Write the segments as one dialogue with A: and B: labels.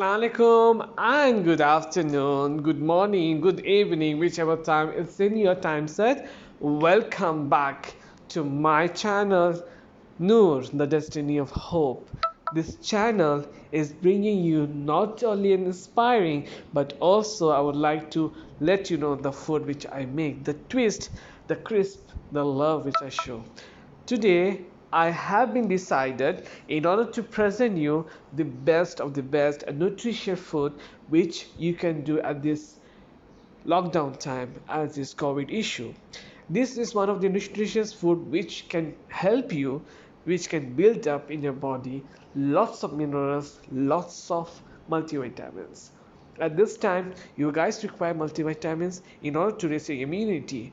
A: Assalamualaikum and good afternoon, good morning, good evening, whichever time it's in your time set. Welcome back to my channel, Noor, the Destiny of Hope. This channel is bringing you not only an inspiring, but also I would like to let you know the food which I make, the twist, the crisp, the love which I show. Today, I have been decided in order to present you the best of the best nutritious food which you can do at this lockdown time as this COVID issue. This is one of the nutritious food which can help you, which can build up in your body lots of minerals, lots of multivitamins. At this time, you guys require multivitamins in order to raise your immunity.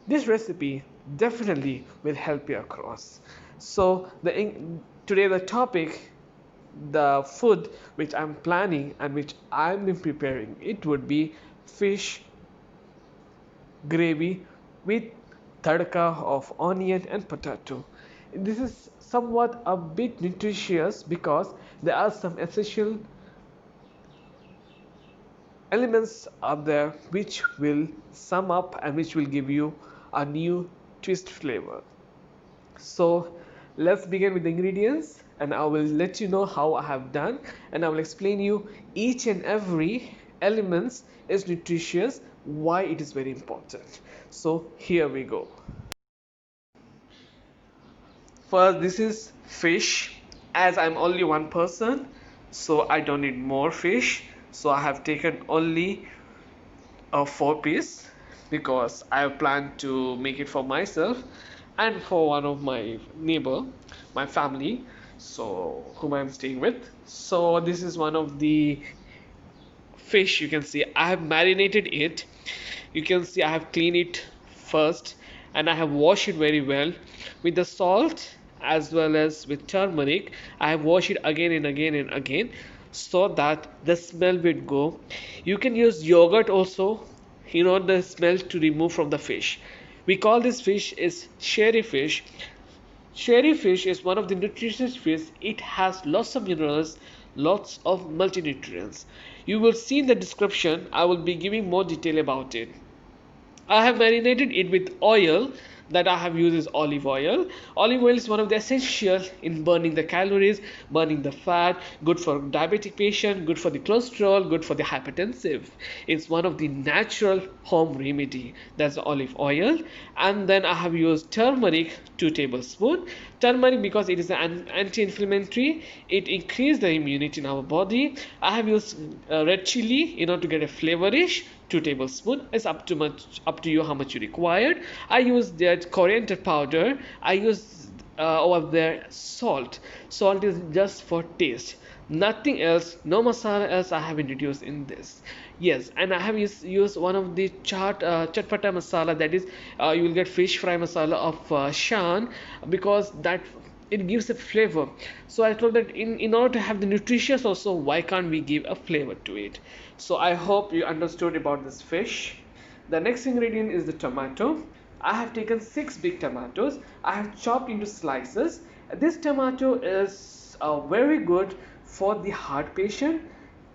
A: This recipe definitely will help you across. So today the topic, the food which I'm planning and which I've been preparing, it would be fish gravy with tadka of onion and potato. This is somewhat a bit nutritious because there are some essential elements are there which will sum up and which will give you a new twist flavor. So let's begin with the ingredients and I will let you know how I have done and I will explain you each and every elements is nutritious, why it is very important. So here we go. First, this is fish. As I'm only one person, so I don't need more fish, so I have taken only a 4 piece because I have planned to make it for myself and for one of my neighbor, my family, so whom I'm staying with. So this is one of the fish. You can see I have marinated it. You can see I have cleaned it first and I have washed it very well with the salt as well as with turmeric. I have washed it again and again and again so that the smell will go. You can use yogurt also, the smell to remove from the fish. We call this fish is Sheri fish. Sheri fish is one of the nutritious fish. It has lots of minerals, lots of multinutrients. You will see in the description, I will be giving more detail about it. I have marinated it with oil. That I have used is olive oil. Olive oil is one of the essential in burning the calories, burning the fat, good for diabetic patient, good for the cholesterol, good for the hypertensive. It's one of the natural home remedy. That's olive oil. And then I have used turmeric, 2 tablespoons. Turmeric because it is an anti-inflammatory. It increases the immunity in our body. I have used red chili in order to get a flavorish. 2 tablespoons. It's up to you how much you required. I use that coriander powder. I use over there salt. Salt is just for taste. Nothing else, no masala else I have introduced in this. Yes, and I have used one of the chatpata masala, that is you will get fish fry masala of Shan, because that it gives a flavor. So I thought that in order to have the nutritious also, why can't we give a flavor to it? So I hope you understood about this fish. The next ingredient is the tomato. I have taken 6 big tomatoes. I have chopped into slices. This tomato is very good for the heart patient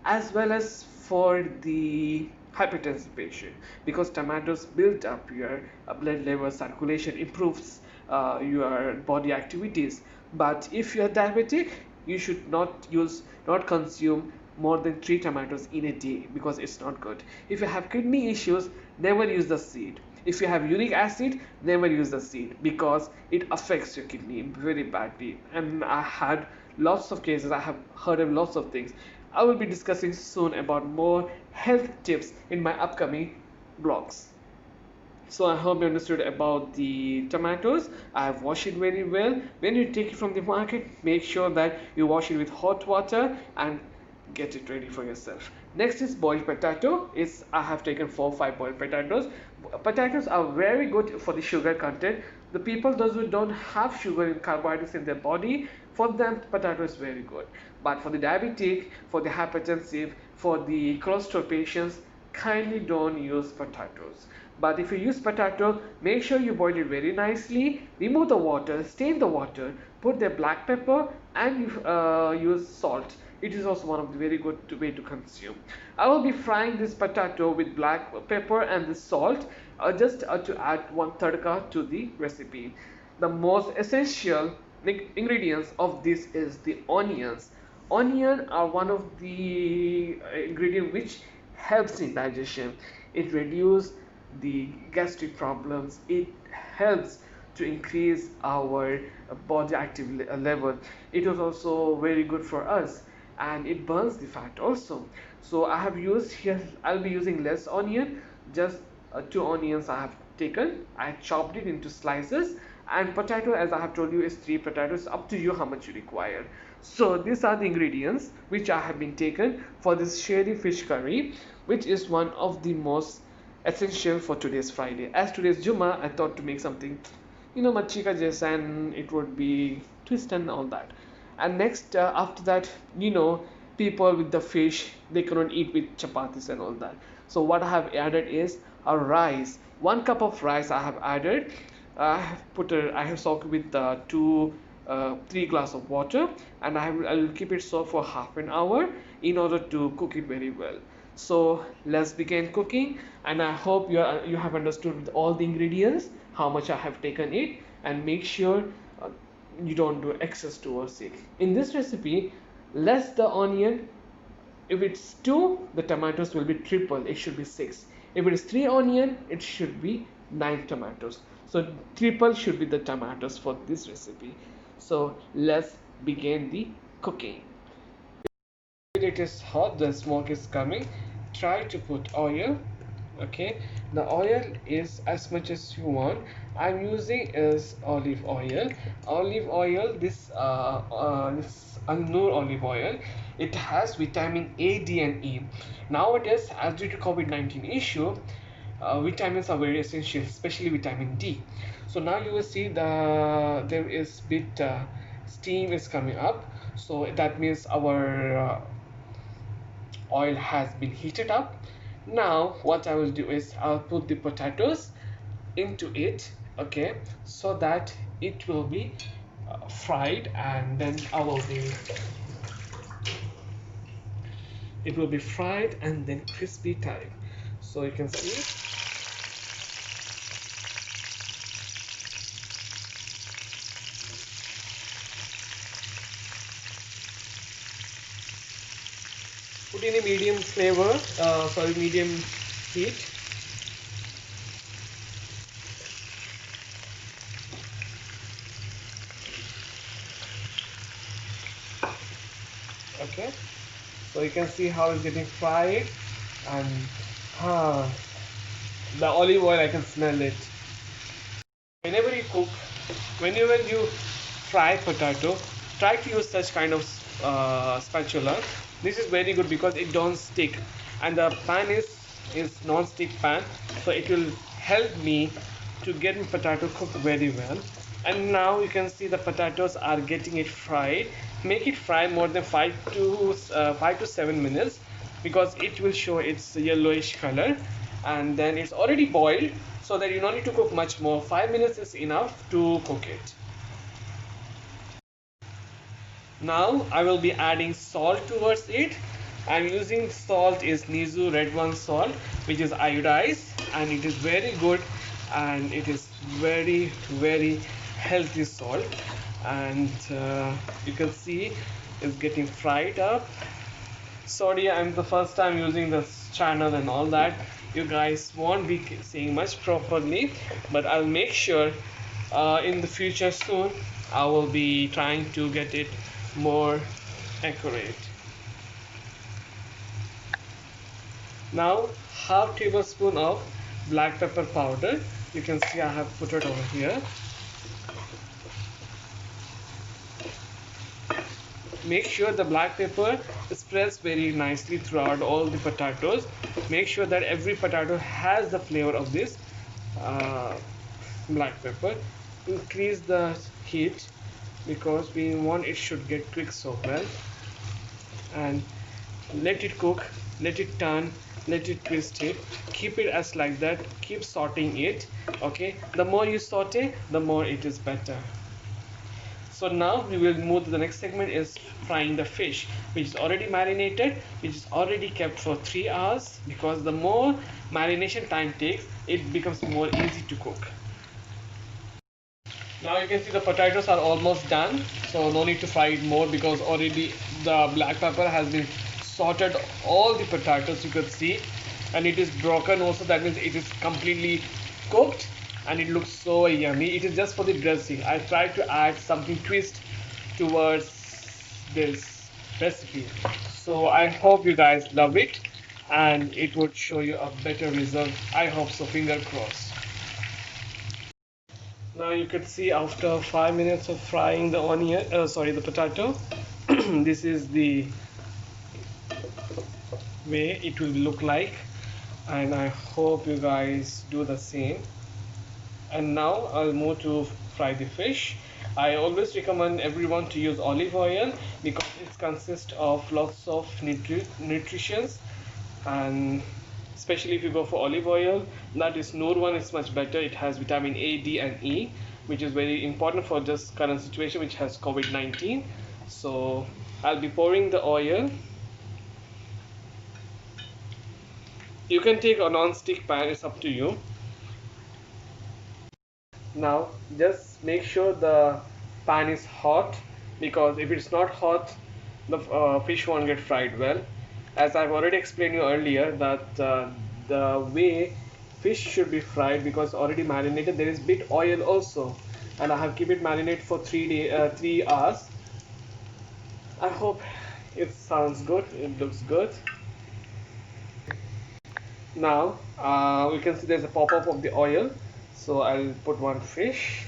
A: as well as for the hypertensive patient, because tomatoes build up your blood level, circulation, improves your body activities. But if you are diabetic, you should not consume more than 3 tomatoes in a day, because it's not good. If you have kidney issues, never use the seed. If you have uric acid, never use the seed because it affects your kidney very badly. And I had lots of cases. I have heard of lots of things. I will be discussing soon about more health tips in my upcoming blogs. So I hope you understood about the tomatoes. I have washed it very well. When you take it from the market, make sure that you wash it with hot water and get it ready for yourself. Next is boiled potato. I have taken 4 5 boiled potatoes. Potatoes are very good for the sugar content. The people those who don't have sugar and carbohydrates in their body, for them potato is very good. But for the diabetic, for the hypertensive, for the cholesterol patients, kindly don't use potatoes. But if you use potato, make sure you boil it very nicely, remove the water, stain the water, put the black pepper, and use salt. It is also one of the very good way to consume. I will be frying this potato with black pepper and the salt, just to add one tadka to the recipe. The most essential ingredients of this is the onions. Onion are one of the ingredient which helps in digestion. It reduces the gastric problems. It helps to increase our body active level. It is also very good for us, and it burns the fat also. So I have used here, I'll be using less onion, just 2 onions I have taken. I chopped it into slices, and potato, as I have told you, is 3 potatoes. Up to you how much you require. So these are the ingredients which I have been taken for this Sheri fish curry, which is one of the most essential for today's Friday. As today's Juma, I thought to make something, machi ka jaisa, and it would be twist and all that. And next, after that, people with the fish, they cannot eat with chapatis and all that. So what I have added is a rice. 1 cup of rice I have added. I have soaked with 3 glass of water, and I will keep it soaked for half an hour in order to cook it very well. So let's begin cooking, and I hope you have understood all the ingredients, how much I have taken it, and make sure you don't do excess towards it. In this recipe, less the onion. If it's 2, the tomatoes will be triple, it should be 6. If it is 3 onion, it should be 9 tomatoes. So triple should be the tomatoes for this recipe. So let's begin the cooking. It is hot, the smoke is coming. Try to put oil. Okay, the oil is as much as you want. I'm using is olive oil. This Annur olive oil. It has vitamin A, D, and E. Nowadays, as due to COVID-19 issue, vitamins are very essential, especially vitamin D. So now you will see there is bit steam is coming up. So that means our oil has been heated up. Now what I will do is I'll put the potatoes into it, okay, so that it will be fried, and then it will be fried and then crispy type. So you can see put in a medium medium heat. Okay, so you can see how it's getting fried, and the olive oil, I can smell it. Whenever you fry potato, try to use such kind of spatula. This is very good because it don't stick, and the pan is non-stick pan, so it will help me to get my potato cooked very well. And now you can see the potatoes are getting it fried. Make it fry more than 5 to 7 minutes, because it will show its yellowish color, and then it's already boiled, so that you don't need to cook much more. 5 minutes is enough to cook it. Now I will be adding salt towards it. I'm using salt is Nizu red one salt, which is iodized, and it is very good, and it is very healthy salt. And you can see it's getting fried up. Sorry, I'm the first time using this channel and all that. You guys won't be seeing much properly, but I'll make sure in the future soon I will be trying to get it more accurate. Now half tablespoon of black pepper powder. You can see I have put it over here. Make sure the black pepper spreads very nicely throughout all the potatoes. Make sure that every potato has the flavor of this uh, black pepper. Increase the heat because we want it should get cooked so well, and let it cook, let it turn, let it twist it, keep it as like that, keep sauteing it. Okay, the more you saute, the more it is better. So now we will move to the next segment, is frying the fish, which is already marinated, which is already kept for 3 hours, because the more marination time takes, it becomes more easy to cook. Now you can see the potatoes are almost done, so no need to fry it more because already the black pepper has been sorted all the potatoes, you could see, and it is broken also. That means it is completely cooked and it looks so yummy. It is just for the dressing. I tried to add something twist towards this recipe, so I hope you guys love it and it would show you a better result. I hope so, finger crossed. Now you could see after 5 minutes of frying the onion, the potato, this is the way it will look like, and I hope you guys do the same. And now I'll move to fry the fish. I always recommend everyone to use olive oil because it consists of lots of nutritions, and especially if you go for olive oil, that is Noor one is much better. It has vitamin A, D and E, which is very important for this current situation which has COVID-19. So I'll be pouring the oil. You can take a non-stick pan, it's up to you. Now just make sure the pan is hot, because if it's not hot, the fish won't get fried well. As I've already explained you earlier that the way fish should be fried, because already marinated, there is bit oil also, and I have keep it marinate for 3 hours. I hope it sounds good, it looks good. Now we can see there's a pop-up of the oil, so I'll put one fish.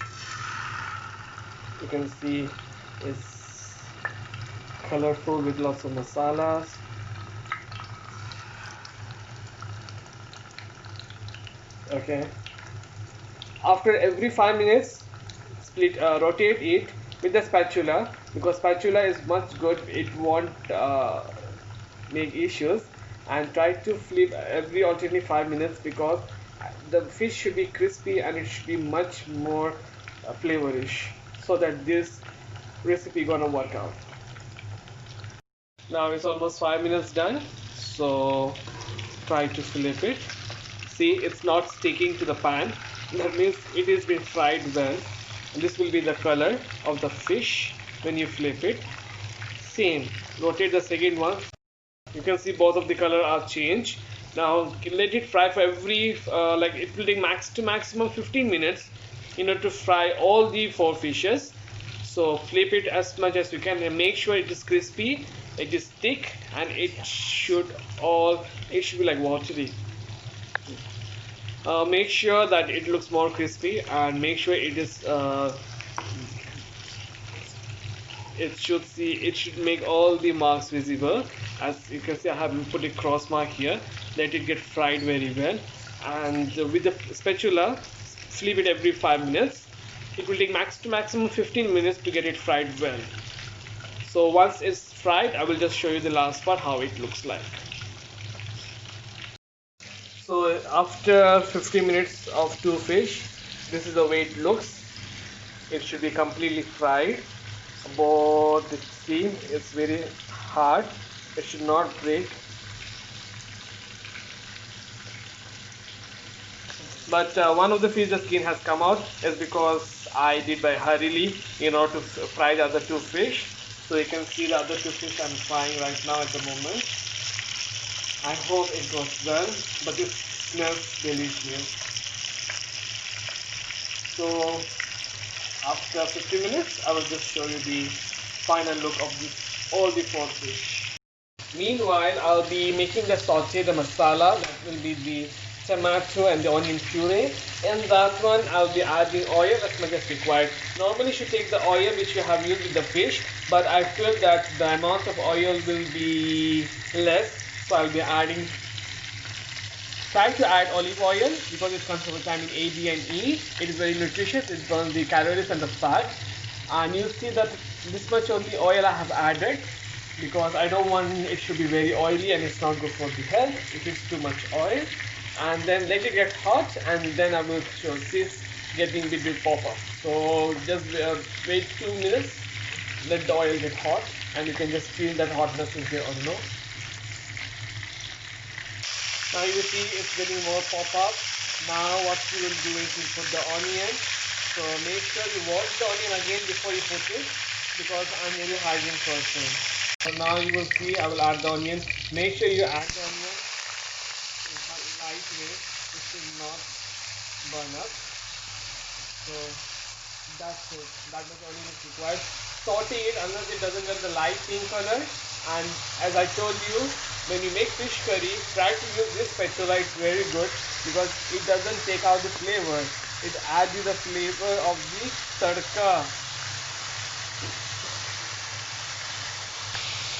A: You can see it's colorful with lots of masalas. Okay, after every 5 minutes rotate it with the spatula, because spatula is much good, it won't make issues. And try to flip every alternate 5 minutes, because the fish should be crispy and it should be much more flavorish, so that this recipe gonna work out. Now it's almost 5 minutes done, so try to flip it. See, it's not sticking to the pan, that means it has been fried well. And this will be the color of the fish when you flip it. Same, rotate the second one. You can see both of the color are changed. Now let it fry for every like it will take maximum 15 minutes in order to fry all the 4 fishes. So flip it as much as you can and make sure it is crispy, it is thick, and it should be like watery. Make sure that it looks more crispy, and make sure it is it should make all the marks visible. As you can see, I have put a cross mark here. Let it get fried very well, and with the spatula flip it every 5 minutes. It will take maximum 15 minutes to get it fried well. So once it's fried, I will just show you the last part how it looks like. So after 15 minutes of 2 fish, this is the way it looks. It should be completely fried. But the skin is very hard, it should not break. But one of the fish, the skin has come out, is because I did by hurriedly in order to fry the other 2 fish. So you can see the other 2 fish I'm frying right now at the moment. I hope it goes well, but it smells delicious. So after 50 minutes, I will just show you the final look of this all the four fish. Meanwhile, I'll be making the saute, the masala. That will be the tomato and the onion puree. In that one, I'll be adding oil as much as required. Normally, you should take the oil which you have used with the fish, but I feel that the amount of oil will be less, so I'll be adding. Try to add olive oil because it comes from vitamin A, B, and E. It is very nutritious. It burns the calories and the fat. And you see that this much only oil I have added because I don't want it to be very oily and it's not good for the health if it's too much oil. And then let it get hot and then I will show this getting a bit pop up. So just wait 2 minutes, let the oil get hot and you can just feel that hotness is there or no. Now you see it's getting more pop up. Now what you will do is you put the onion. So make sure you wash the onion again before you put it because I'm a very hygiene person. So now you will see I will add the onion. Make sure you add the onion in a light way. It should not burn up. So that's it. That much onion is required. Saute it unless it doesn't get the light pink color. And as I told you, when you make fish curry, try to use this spatula. It's very good because it doesn't take out the flavor. It adds you the flavor of the tadka.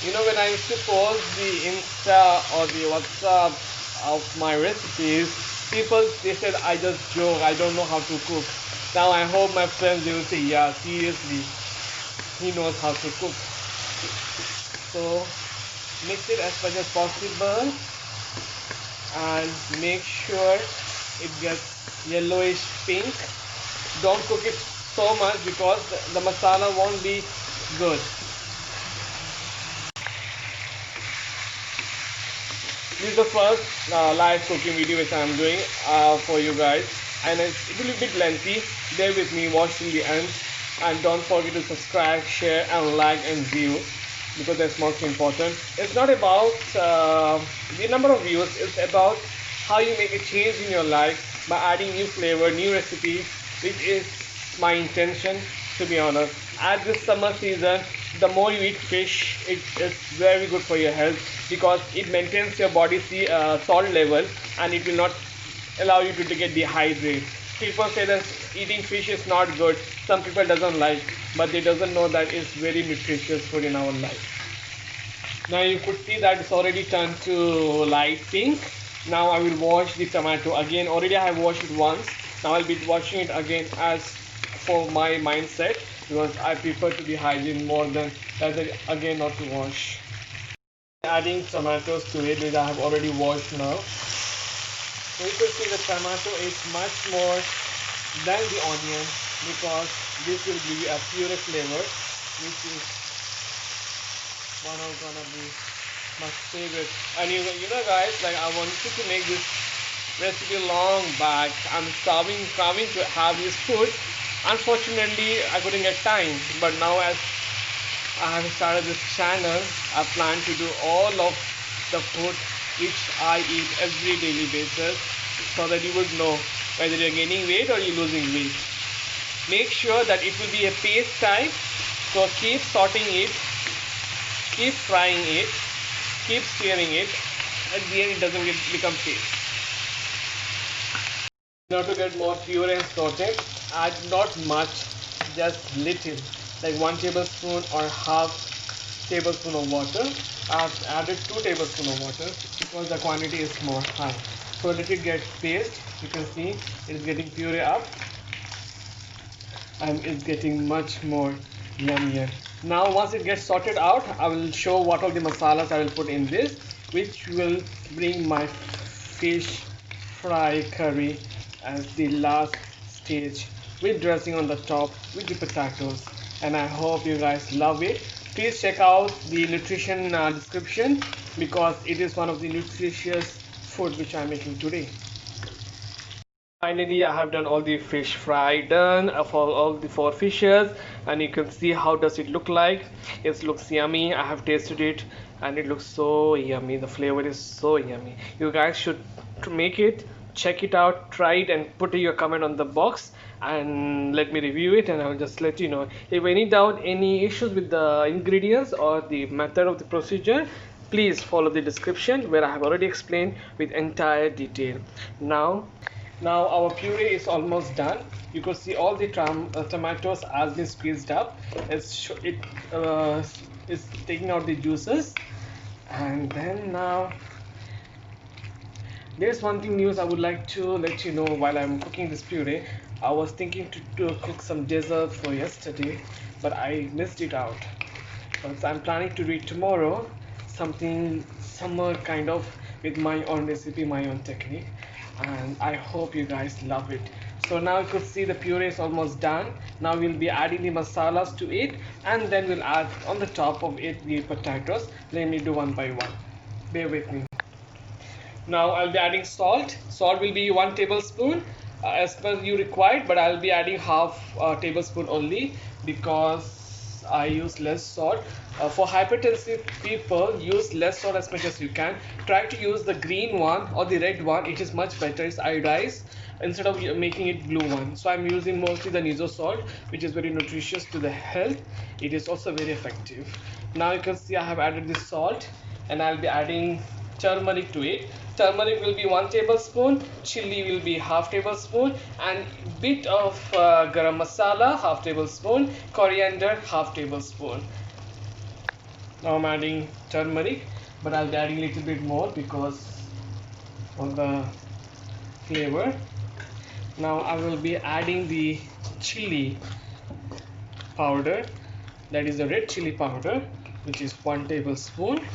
A: You know, when I used to post the Insta or the WhatsApp of my recipes, people they said I just joke, I don't know how to cook. Now I hope my friends they will say, yeah, seriously, he knows how to cook. So mix it as much as possible and make sure it gets yellowish pink. Don't cook it so much because the masala won't be good. This is the first live cooking video which I am doing for you guys, and it will be a bit lengthy. Bear with me, watch till the end, and don't forget to subscribe, share and like and view because that's most important. It's not about the number of views, it's about how you make a change in your life by adding new flavor, new recipes, which is my intention, to be honest. At this summer season, the more you eat fish, it is very good for your health because it maintains your body's salt level and it will not allow you to get dehydrated. People say that eating fish is not good. Some people doesn't like, but they doesn't know that it's very nutritious food in our life. Now you could see that it's already turned to light pink. Now I will wash the tomato again. Already I have washed it once. Now I'll be washing it again as for my mindset because I prefer to be hygiene more than rather again not to wash. Adding tomatoes to it which I have already washed now. So you can see the tomato is much more than the onion because this will give you a pure flavor which is one of gonna be my favorite. And you know guys, like I wanted to make this recipe long back. I'm starving to have this food. Unfortunately I couldn't get time, but now as I have started this channel, I plan to do all of the food which I eat every daily basis so that you would know whether you're gaining weight or you're losing weight. Make sure that it will be a paste type, so keep sauteing it, keep frying it, keep stirring it. At the end it doesn't become paste. Now to get more pure and sauteed, add not much, just little, like 1 tablespoon or half tablespoon of water. I have added 2 tablespoons of water because the quantity is more high. So let it get paste. You can see it is getting puree up and it's getting much more yummier. Now once it gets sorted out, I will show what all the masalas I will put in this, which will bring my fish fry curry as the last stage with dressing on the top with the potatoes. And I hope you guys love it. Please check out the nutrition description because it is one of the nutritious food which I am making today. Finally, I have done all the fish fry done for all the 4 fishes, and you can see how does it look like. It looks yummy. I have tasted it and it looks so yummy. The flavor is so yummy. You guys should make it, check it out, try it and put your comment on the box. and let me review it, and I will just let you know. If any doubt, any issues with the ingredients or the method of the procedure, please follow the description where I have already explained with entire detail. Now our puree is almost done. You could see all the tomatoes has been squeezed up. It is taking out the juices. And then now there's one thing news I would like to let you know while I'm cooking this puree. I was thinking to cook some dessert for yesterday, but I missed it out. But I'm planning to do it tomorrow, something summer kind of with my own recipe, my own technique, and I hope you guys love it. So now you could see the puree is almost done. Now we'll be adding the masalas to it, and then we'll add on the top of it the potatoes. Let me do one by one. Bear with me. Now I'll be adding salt. Salt will be 1 tablespoon as per you required, but I'll be adding half tablespoon only because I use less salt. For hypertensive people, use less salt as much as you can. Try to use the green one or the red one. It is much better. It's iodized instead of making it blue one. So I'm using mostly the Nizo salt, which is very nutritious to the health. It is also very effective. Now you can see I have added this salt, and I'll be adding turmeric to it. Turmeric will be 1 tablespoon, chili will be half tablespoon, and bit of garam masala half tablespoon, coriander half tablespoon. Now I'm adding turmeric, but I'll be adding a little bit more because of the flavor. Now I will be adding the chili powder, that is the red chili powder, which is 1 tablespoon.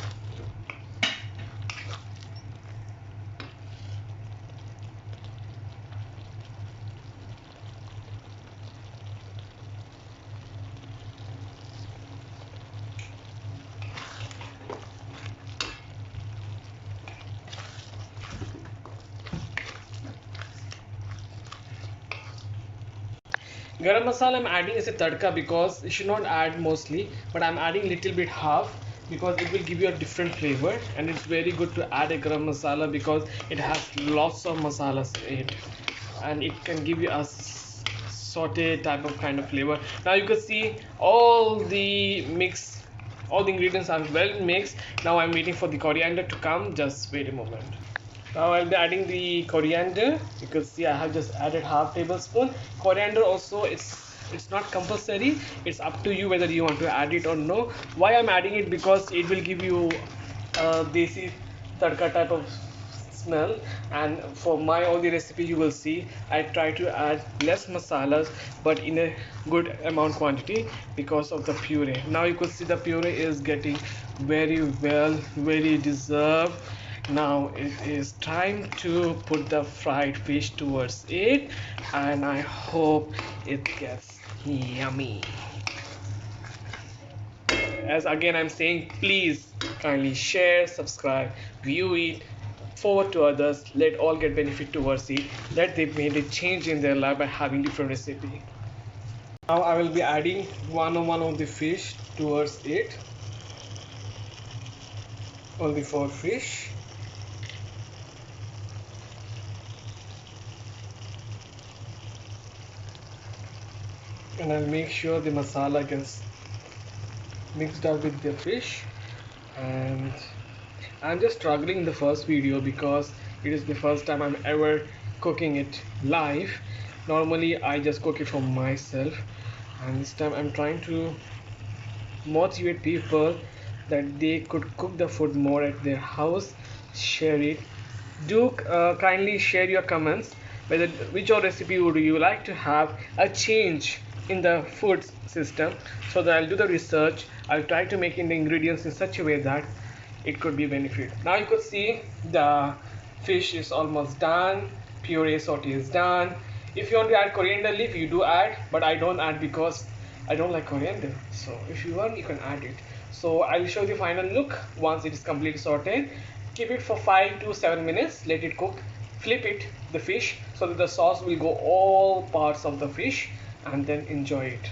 A: Garam masala I'm adding as a tadka because you should not add mostly, but I'm adding little bit half because it will give you a different flavor, and it's very good to add a garam masala because it has lots of masalas in it, and it can give you a saute type of kind of flavor. Now you can see all the ingredients are well mixed. Now I'm waiting for the coriander to come. Just wait a moment. Now I'll be adding the coriander. You can see I have just added half tablespoon. Coriander also, it's not compulsory. It's up to you whether you want to add it or no. Why I'm adding it? Because it will give you a desi tadka type of smell, and for my all the recipe you will see I try to add less masalas but in a good amount quantity because of the puree. Now you could see the puree is getting very well, very deserved. Now it is time to put the fried fish towards it, and I hope it gets yummy. As again I'm saying, please kindly share, subscribe, view it, forward to others, let all get benefit towards it, that they made a change in their life by having different recipe. Now I will be adding one of the fish towards it, only 4 fish. And I'll make sure the masala gets mixed up with the fish. And I'm just struggling in the first video because it is the first time I'm ever cooking it live. Normally I just cook it for myself, and this time I'm trying to motivate people that they could cook the food more at their house. Share it. Do kindly share your comments whether which recipe would you like to have a change in the food system, so that I'll do the research. I'll try to make in the ingredients in such a way that it could be benefit. Now you could see the fish is almost done, puree saute is done. If you want to add coriander leaf, you do add, but I don't add because I don't like coriander. So if you want, you can add it. So I'll show the final look once it is completely sauteed. Keep it for 5 to 7 minutes, let it cook. Flip it, the fish, so that the sauce will go all parts of the fish, and then enjoy it.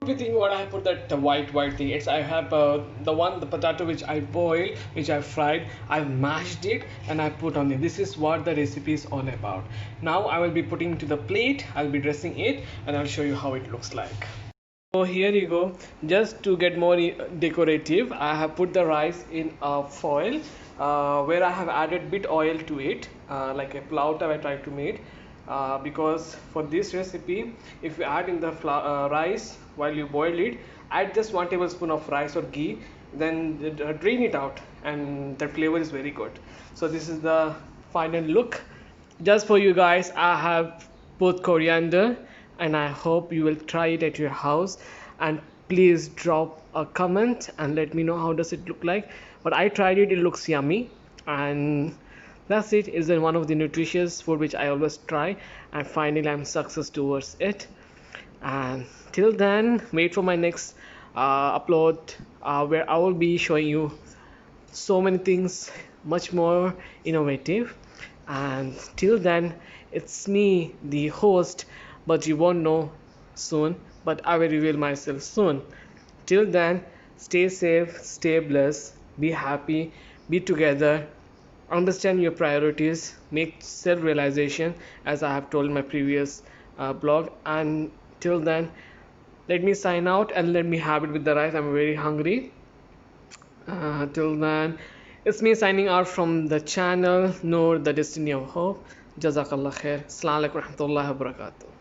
A: Be thinking what I have put that white thing. It's I have the potato which I boiled, which I fried. I mashed it and I put on it. This is what the recipe is all about. Now I will be putting to the plate. I'll be dressing it and I'll show you how it looks like. So here you go. Just to get more decorative, I have put the rice in a foil where I have added bit oil to it, like a plauta I tried to make. Because for this recipe, if you add in the rice while you boil it, add just 1 tablespoon of rice or ghee, then drain it out, and the flavor is very good. So this is the final look. Just for you guys, I have put coriander, and I hope you will try it at your house. And please drop a comment and let me know how does it look like. But I tried it, it looks yummy, and that's it. It's one of the nutritious food which I always try, and finally I'm success towards it. And till then, wait for my next upload where I will be showing you so many things much more innovative. And till then, it's me, the host, but you won't know soon, but I will reveal myself soon. Till then, stay safe, stay blessed, be happy, be together, understand your priorities, make self realization, as I have told in my previous blog. And till then, let me sign out and let me have it with the rice. I'm very hungry. Till then, it's me signing out from the channel Noor, the Destiny of Hope. Jazakallah khair. Assalamu alaikum warahmatullahi wabarakatuh.